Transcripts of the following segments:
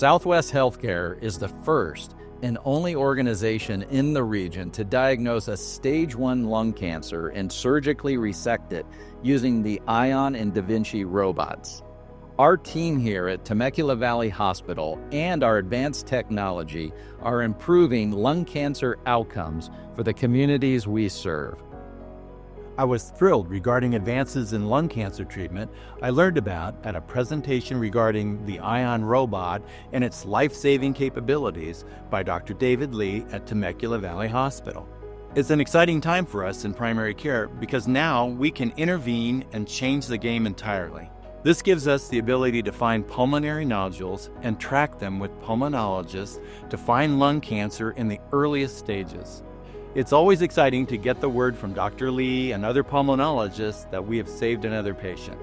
Southwest Healthcare is the first and only organization in the region to diagnose a stage 1 lung cancer and surgically resect it using the Ion and Da Vinci robots. Our team here at Temecula Valley Hospital and our advanced technology are improving lung cancer outcomes for the communities we serve. I was thrilled regarding advances in lung cancer treatment I learned about at a presentation regarding the Ion robot and its life-saving capabilities by Dr. David Lee at Temecula Valley Hospital. It's an exciting time for us in primary care because now we can intervene and change the game entirely. This gives us the ability to find pulmonary nodules and track them with pulmonologists to find lung cancer in the earliest stages. It's always exciting to get the word from Dr. Lee and other pulmonologists that we have saved another patient.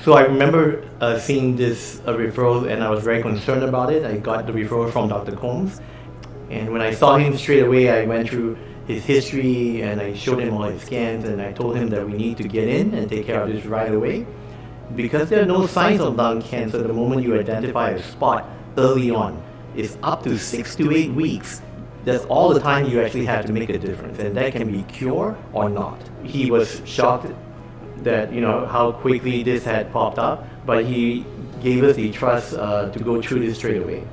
So I remember seeing this referral, and I was very concerned about it. I got the referral from Dr. Combs, and when I saw him straight away, I went through his history and I showed him all his scans, and I told him that we need to get in and take care of this right away. Because there are no signs of lung cancer the moment you identify a spot early on, it's up to 6 to 8 weeks. That's all the time you actually have to make a difference, and that can be cure or not. He was shocked that, how quickly this had popped up, but he gave us the trust to go through this straight away.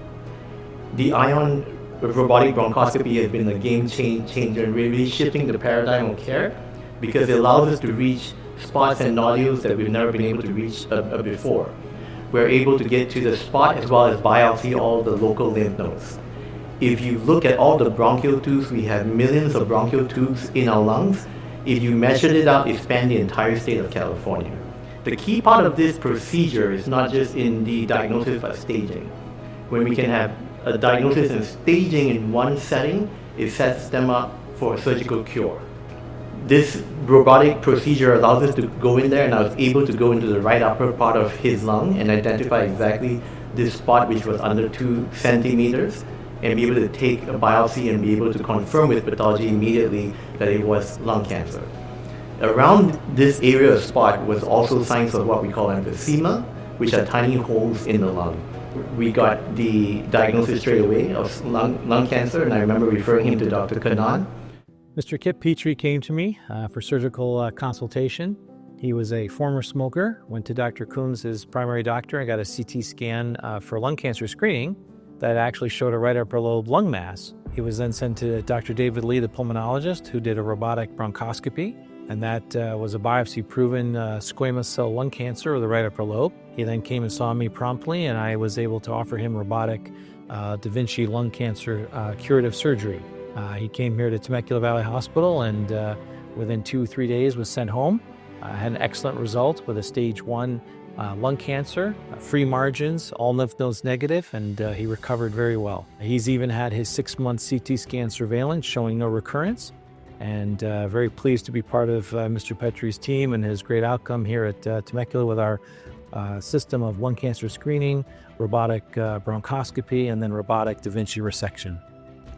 The Ion robotic bronchoscopy has been a game changer, really shifting the paradigm of care because it allows us to reach spots and nodules that we've never been able to reach before. We're able to get to the spot as well as biopsy all the local lymph nodes. If you look at all the bronchial tubes, we have millions of bronchial tubes in our lungs. If you measured it out, it spans the entire state of California. The key part of this procedure is not just in the diagnosis but staging. When we can have a diagnosis and staging in one setting, it sets them up for a surgical cure. This robotic procedure allows us to go in there, and I was able to go into the right upper part of his lung and identify exactly this spot, which was under 2 centimeters, and be able to take a biopsy and be able to confirm with pathology immediately that it was lung cancer. Around this area of spot was also signs of what we call emphysema, which are tiny holes in the lung. We got the diagnosis straight away of lung cancer, and I remember referring him to Dr. Kanan. Mr. Kipp Petry came to me for surgical consultation. He was a former smoker, went to Dr. Coons, his primary doctor, and got a CT scan for lung cancer screening that actually showed a right upper lobe lung mass. He was then sent to Dr. David Lee, the pulmonologist, who did a robotic bronchoscopy, and that was a biopsy-proven squamous cell lung cancer of the right upper lobe. He then came and saw me promptly, and I was able to offer him robotic Da Vinci lung cancer curative surgery. He came here to Temecula Valley Hospital, and within 2-3 days was sent home. Had an excellent result with a stage 1 lung cancer, free margins, all lymph nodes negative, and he recovered very well. He's even had his 6-month CT scan surveillance showing no recurrence, and very pleased to be part of Mr. Petry's team and his great outcome here at Temecula with our system of lung cancer screening, robotic bronchoscopy, and then robotic Da Vinci resection.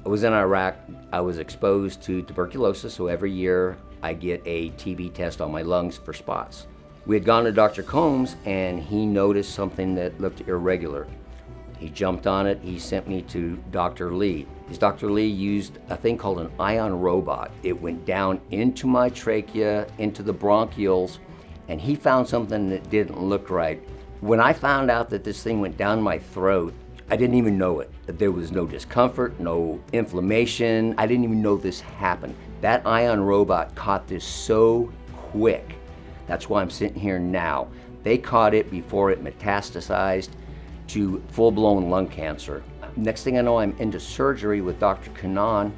I was in Iraq. I was exposed to tuberculosis, so every year I get a TB test on my lungs for spots. We had gone to Dr. Combs, and he noticed something that looked irregular. He jumped on it. He sent me to Dr. Lee. Dr. Lee used a thing called an Ion robot. It went down into my trachea, into the bronchioles, and he found something that didn't look right. When I found out that this thing went down my throat, I didn't even know it. There was no discomfort, no inflammation. I didn't even know this happened. That Ion robot caught this so quick. That's why I'm sitting here now. They caught it before it metastasized to full-blown lung cancer. Next thing I know, I'm into surgery with Dr. Kanan,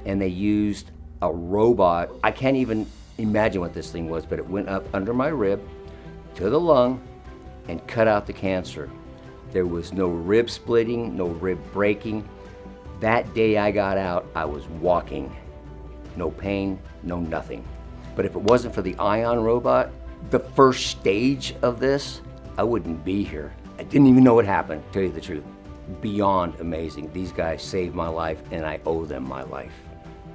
and they used a robot. I can't even imagine what this thing was, but it went up under my rib to the lung and cut out the cancer. There was no rib splitting, no rib breaking. That day I got out, I was walking. No pain, no nothing. But if it wasn't for the Ion robot, the first stage of this, I wouldn't be here. I didn't even know what happened, to tell you the truth. Beyond amazing. These guys saved my life, and I owe them my life.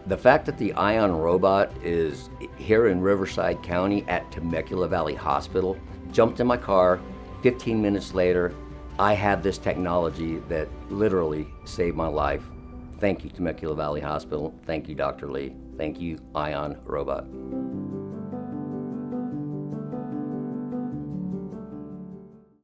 The fact that the Ion robot is here in Riverside County at Temecula Valley Hospital, jumped in my car, 15 minutes later, I have this technology that literally saved my life. Thank you, Temecula Valley Hospital. Thank you, Dr. Lee. Thank you, Ion Robot.